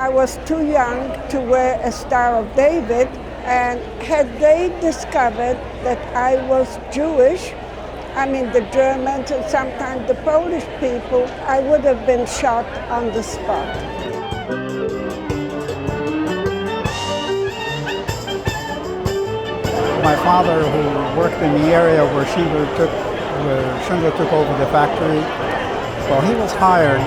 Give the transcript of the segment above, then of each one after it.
I was too young to wear a Star of David, and had they discovered that I was Jewish, I mean the Germans and sometimes the Polish people, I would have been shot on the spot. My father, who worked in the area where Schindler took over the factory, well, he was hired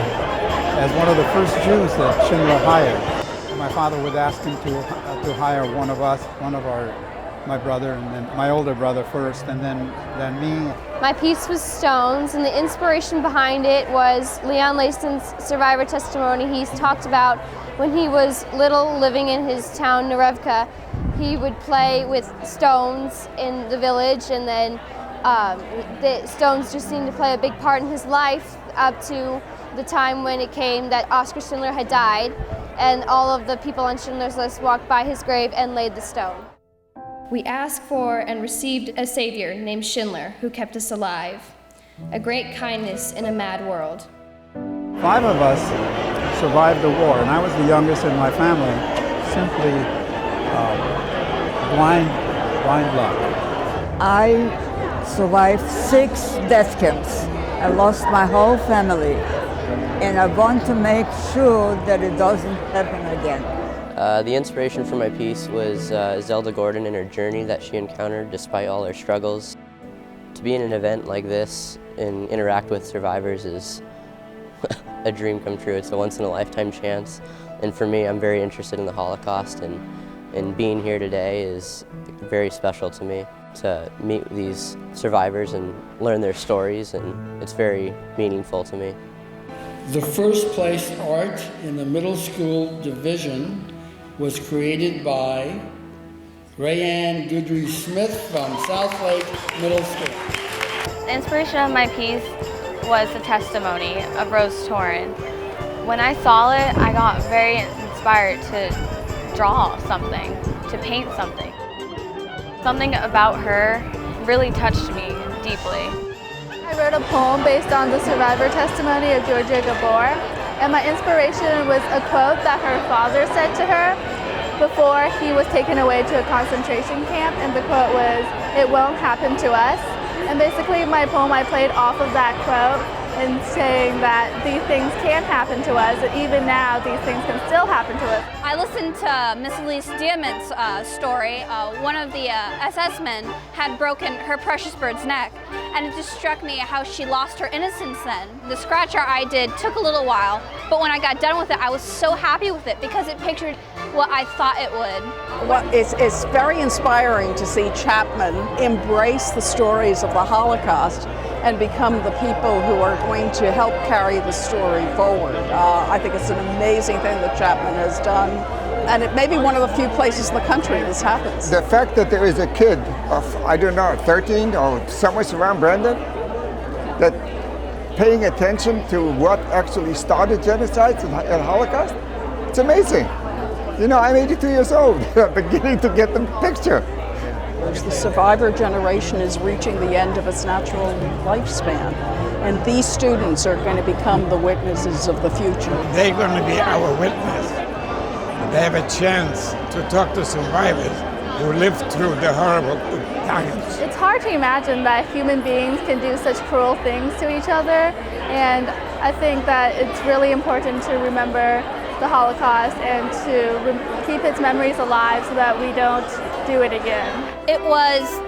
as one of the first Jews that Schindler hired. My father would ask him to hire one of us, my brother, and then my older brother first, and then me. My piece was stones, and the inspiration behind it was Leon Layston's survivor testimony. He's talked about when he was little, living in his town, Narevka, he would play with stones in the village, and then the stones just seemed to play a big part in his life up to the time when it came that Oskar Schindler had died, and all of the people on Schindler's List walked by his grave and laid the stone. We asked for and received a savior named Schindler, who kept us alive, a great kindness in a mad world. 5 of us survived the war, and I was the youngest in my family, simply blind luck. I survived 6 death camps. I lost my whole family, and I want to make sure that it doesn't happen again. The inspiration for my piece was Zelda Gordon and her journey that she encountered despite all her struggles. To be in an event like this and interact with survivors is a dream come true. It's a once-in-a-lifetime chance. And for me, I'm very interested in the Holocaust, and being here today is very special to me, to meet these survivors and learn their stories, and it's very meaningful to me. The first place art in the middle school division was created by Rayanne Goodry-Smith from Southlake Middle School. The inspiration of my piece was the testimony of Rose Torrin. When I saw it, I got very inspired to draw something, to paint something. Something about her really touched me deeply. I wrote a poem based on the survivor testimony of Georgia Gabor, and my inspiration was a quote that her father said to her before he was taken away to a concentration camp, and the quote was, "It won't happen to us." And basically my poem, I played off of that quote and saying that these things can happen to us, and even now these things can still happen to us. I listened to Miss Elise Diamant's story. One of the SS men had broken her precious bird's neck, and it just struck me how she lost her innocence then. The scratch art I did took a little while, but when I got done with it, I was so happy with it because it pictured what I thought it would. Well, it's very inspiring to see Chapman embrace the stories of the Holocaust and become the people who are going to help carry the story forward. I think it's an amazing thing that Chapman has done, and it may be one of the few places in the country this happens. The fact that there is a kid of, I don't know, 13 or somewhere around Brandon, that paying attention to what actually started genocides and Holocaust, it's amazing. You know, I'm 82 years old, beginning to get the picture. The survivor generation is reaching the end of its natural lifespan, and these students are going to become the witnesses of the future. They're going to be our witness. They have a chance to talk to survivors who lived through the horrible times. It's hard to imagine that human beings can do such cruel things to each other, and I think that it's really important to remember the Holocaust and to keep its memories alive so that we don't do it again. It was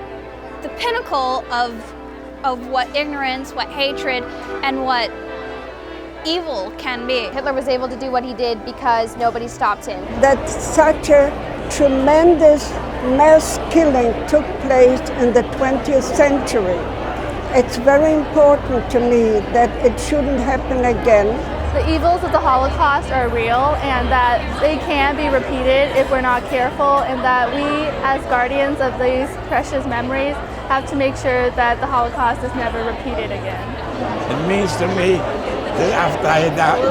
the pinnacle of what ignorance, what hatred, and what evil can be. Hitler was able to do what he did because nobody stopped him. That such a tremendous mass killing took place in the 20th century. It's very important to me that it shouldn't happen again. The evils of the Holocaust are real, and that they can be repeated if we're not careful, and that we, as guardians of these precious memories, have to make sure that the Holocaust is never repeated again. It means to me that after I die,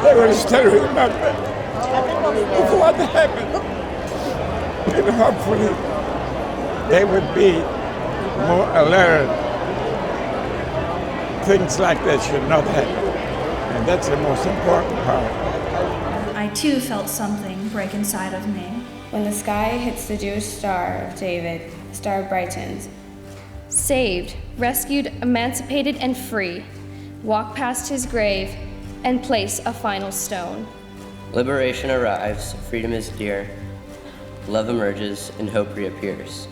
they will still remember what happened. And hopefully they would be more alert. Things like that should not happen. And that's the most important part. I too felt something break inside of me. When the sky hits the Jewish Star of David, the star brightens. Saved, rescued, emancipated, and free. Walk past his grave and place a final stone. Liberation arrives, freedom is dear, love emerges, and hope reappears.